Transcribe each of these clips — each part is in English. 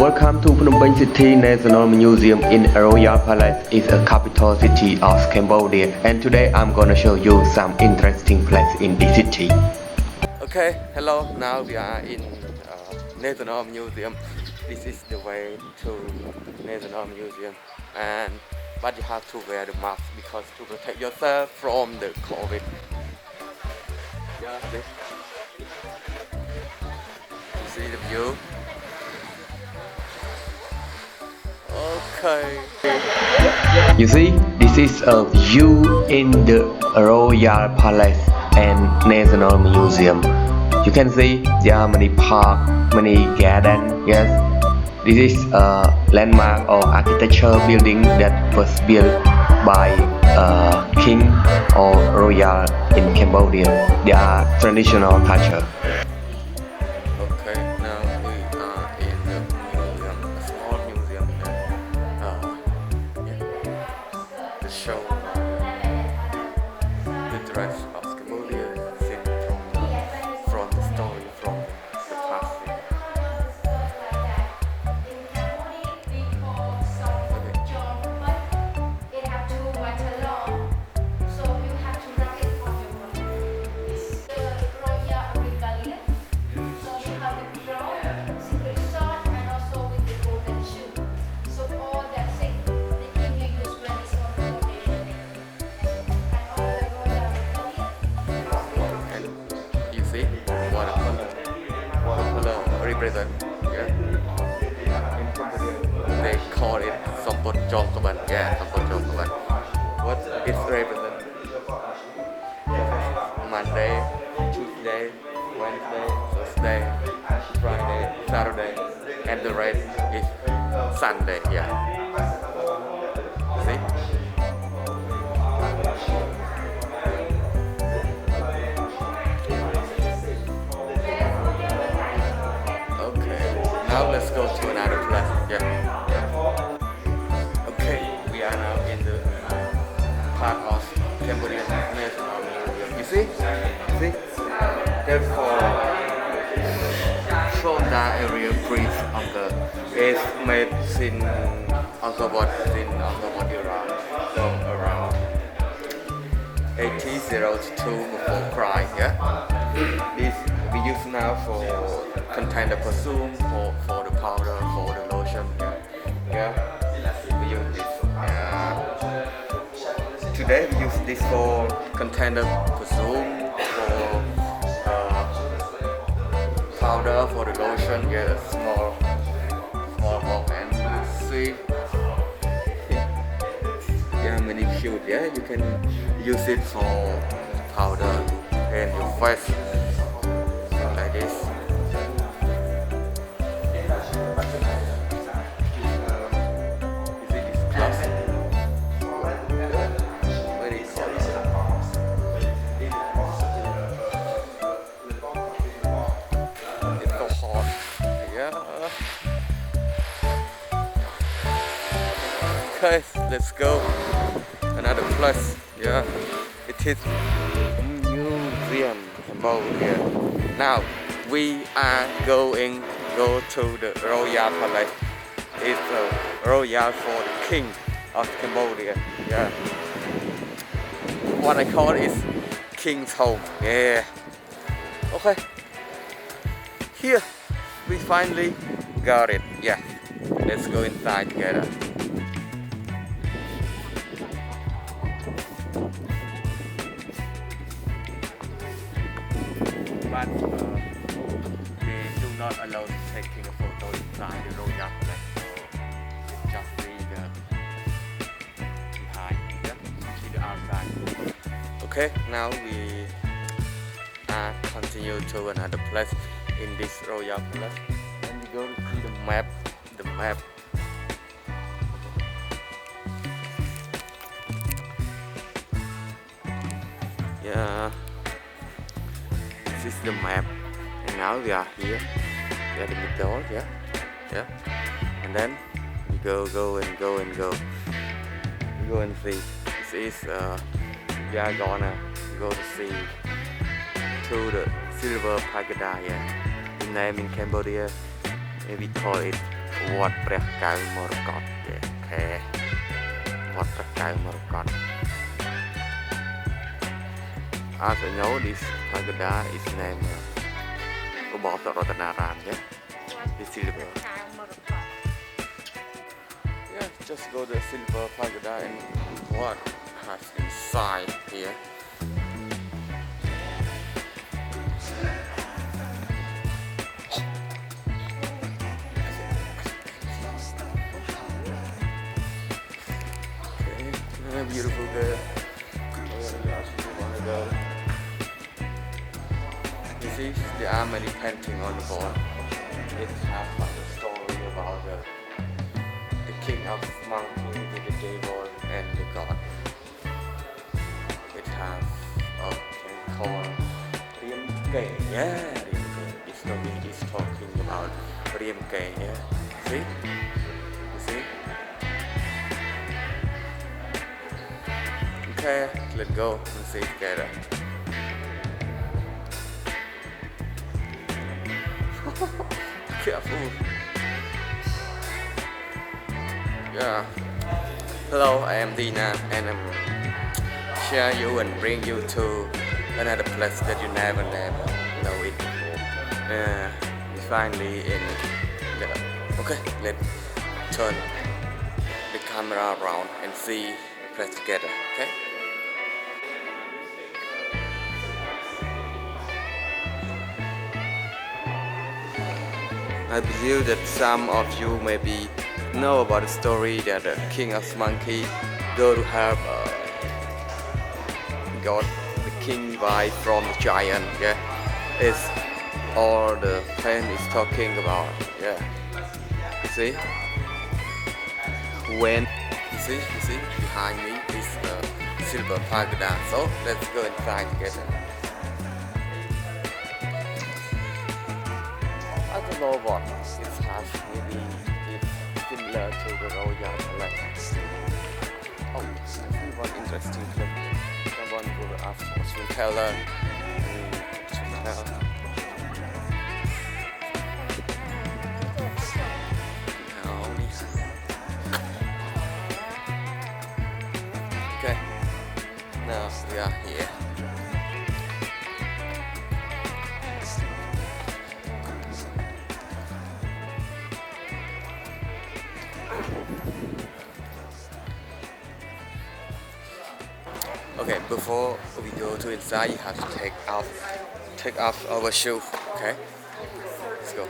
Welcome to Phnom Penh City National Museum in Royal Palace. It's a capital city of Cambodia, and today I'm gonna show you some interesting place in this city. Okay, hello. Now we are in National Museum. This is the way to National Museum, but you have to wear the mask because to protect yourself from the COVID. Yeah, this. You see the view. Okay. You see, this is a view in the Royal Palace and National Museum. You can see there are many parks, many gardens. Yes, this is a landmark or architecture building that was built by a king or royal in Cambodia. They are traditional culture. Okay, now we are in the museum, a small museum that to show the dress of Cambodia seen from the story from the past. You see what a color represent, yeah. In Cambodia, they call it Sampot Jongkaban, yeah, Sampot Jongkaban. What it represent? Monday, Tuesday, Wednesday, Thursday, Friday, Saturday, and the rest is Sunday, yeah. See? Okay, now let's go to another place. Yeah. Okay, we are now in the part of Cambodia National Museum. You see? There's shoulder area bridge on the is made in Angkor Wat era, so around 8002 before Christ. Yeah. This we use now for contain the perfume, for the powder, for the lotion. Yeah, we use this. Today we use this for contain the perfume, for powder, for the lotion. Yeah, small box, and you see, yeah, many cute. Yeah, you can use it for powder and your face. Like this. You see this glass? Very cool. It's so hot. Yeah. Okay, let's go. Another place. Yeah. It is museum. Cambodia. Now we are go to the Royal Palace. It's a royal for the king of Cambodia. Yeah. What I call is king's home. Yeah. Okay. Here we finally got it. Yeah. Let's go inside together. But they do not allow taking a photo inside the royal palace, so it's just see the behind, yeah, see the outside. Okay, now we continue to another place in this royal palace, and we go to see the map. Yeah. This is the map, and now we are here. We are the middle, yeah, and then we go and go. We go and see. This is we are gonna go to see to the silver pagoda. Yeah, the name in Cambodia maybe call it Wat Preh Kau Morokot. Yeah, okay. Wat Preh Kau Morokot. As I know, this pagoda is named Ubasa Ratanaram, yeah? The silver. Yeah, just go to the silver pagoda and what has inside here. Okay, beautiful girl. You see, there are many paintings on the wall. It has a story about the king of monkey with the devil and the god. It has a king called Riemke. Yeah, Riemke. This story is talking about Riemke. Yeah, see? You see? Okay, let's go and see together. Careful. Yeah. Hello, I am Dina and I'm share you and bring you to another place that you never know it before. We finally in the okay, let's turn the camera around and see the place together, okay? I believe that some of you maybe know about the story that the king of monkey go to have got the king wife from the giant. Yeah, it's all the pen is talking about. Yeah, you see when you see behind me is the silver pagoda. So let's go inside together. I don't know what it has. Maybe it's similar to the royal palace. Oh, I see one interesting clip. Someone will ask fortune teller to tell. Okay, now we are here. Okay, before we go to inside, you have to take off our shoe. Okay, let's go.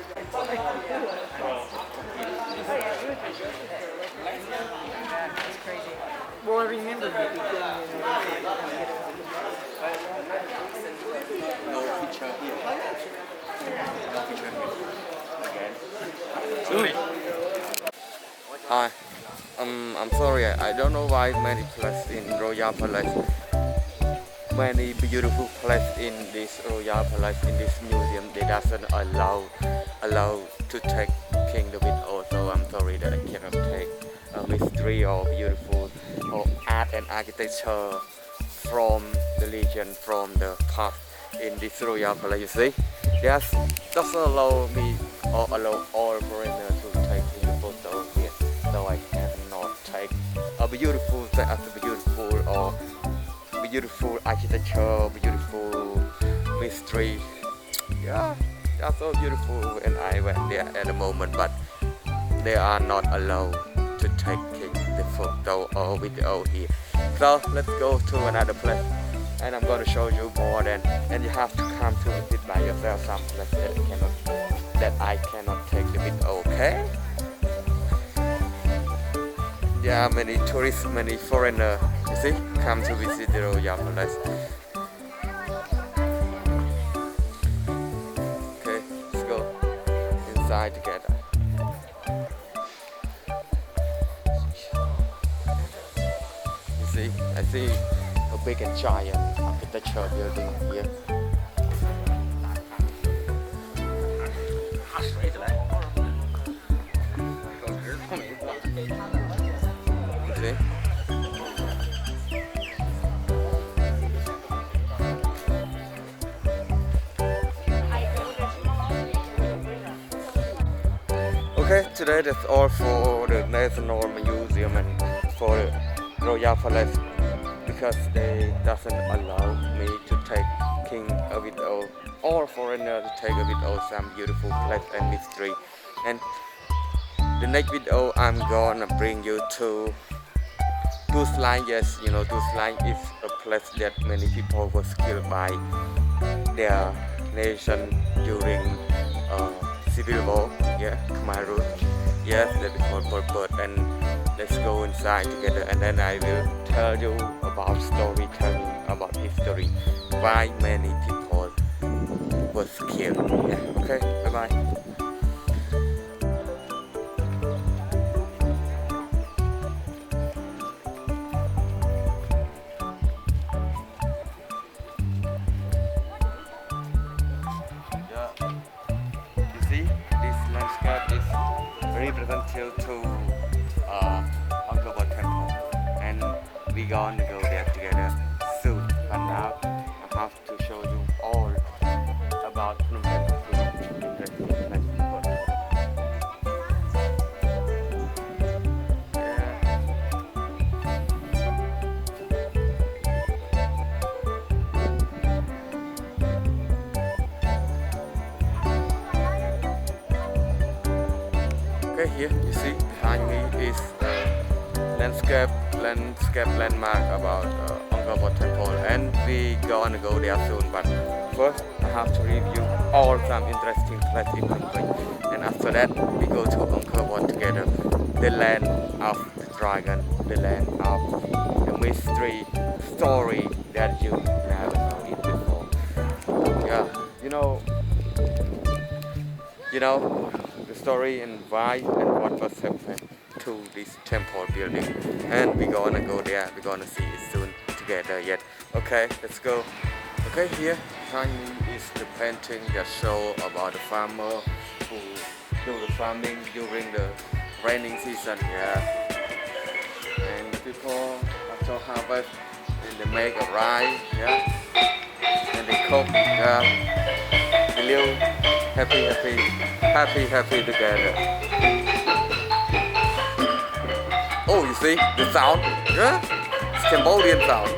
Well, I remember that we No picture here. No picture here. Okay. Hi. I'm sorry. I don't know why many places in Royal Palace, many beautiful places in this Royal Palace, in this museum, they doesn't allow to take King David. Also, I'm sorry that I cannot take a mystery or beautiful or art and architecture from the legend, from the past in this Royal Palace. You see, yes, doesn't allow me or allow all foreigners to take the photo here, so I cannot take a beautiful or beautiful architecture, beautiful mystery. Yeah, that's so beautiful when I went there at the moment, but they are not allowed to take the photo or video here. So let's go to another place and I'm going to show you more than, and you have to come to visit by yourself some places that I cannot take the video, okay? There are many tourists, many foreigners, you see, come to visit the Royal Palace. Okay, let's go inside together. You see, I see a big and giant architecture building here. See? today that's all for the National Museum and for the Royal Palace, because they doesn't allow me to take a video or foreigner to take a video some beautiful place and mystery. And the next video I'm gonna bring you to Tusline. Yes, you know Tusline is a place that many people was killed by their nation during civil war. Yeah, Cameroon. Yes, that is called Purpose. And let's go inside together, and then I will tell you about storytelling, about history, why many people was killed. Yeah, okay, bye bye. You see, this landscape is representative to Angkor Wat Temple, and we gonna go there together soon. But now I have to show you all about Phnom Penh. Okay, here you see behind me is landscape landmark about Angkor Wat Temple, and we gonna go there soon. But first, I have to review all some interesting places in Phnom Penh, and after that, we go to Angkor Wat together, the land of the dragon, the land of the mystery story that you never seen before. Yeah, you know the story and why and what was happened to this temple building, and we're gonna go there, we're gonna see it soon together. Yet okay, let's go. Okay, here behind me is the painting that show about the farmer who do the farming during the raining season. Yeah, and the people after harvest, and they make a rice. Yeah, and they cook. Yeah, they live happy together. Oh, you see the sound? Yeah, it's Cambodian sound.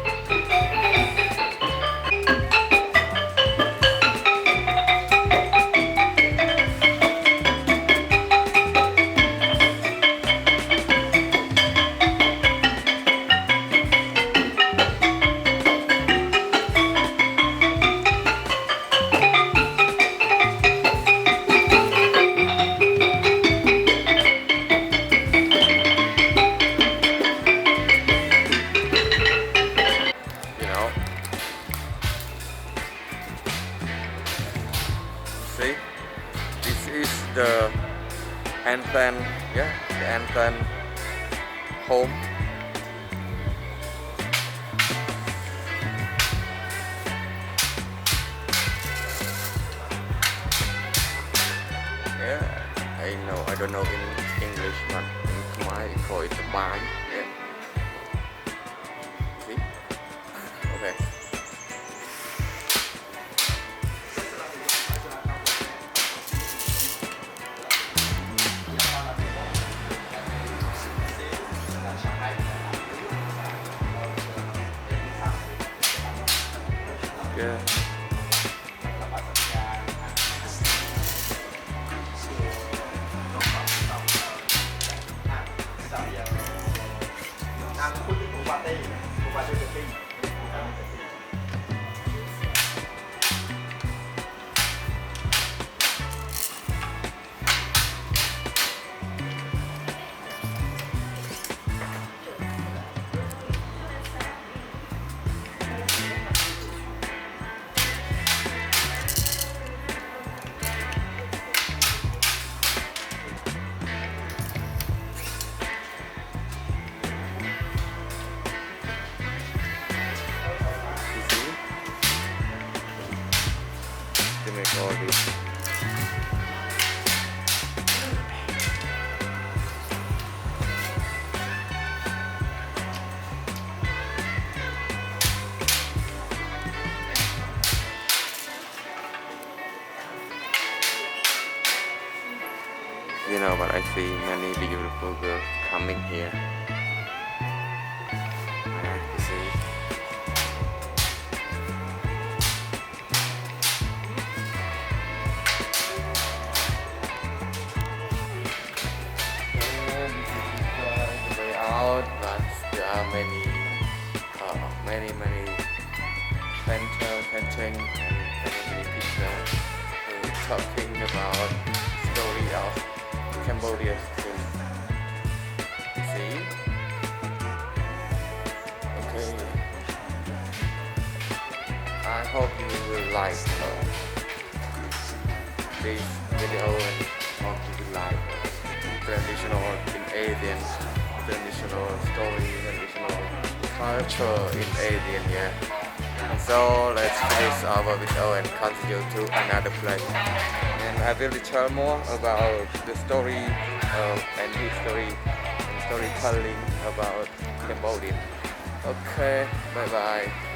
See, this is the anthem, yeah, the anthem home. Yeah, I don't know in English, but in Khmer we call it the barn. Yeah. See? Okay. Yeah. know, but I see many beautiful girls coming here. You see. And this is the way out, but there are many painting and many people who talking about story of Cambodia too. See? Okay. I hope you will like this video and hope you will like traditional in Asian, traditional story, traditional culture in Asian, yeah. So let's finish our video and continue to another place. And I will tell more about the story and history and storytelling about Cambodia. Okay, bye bye.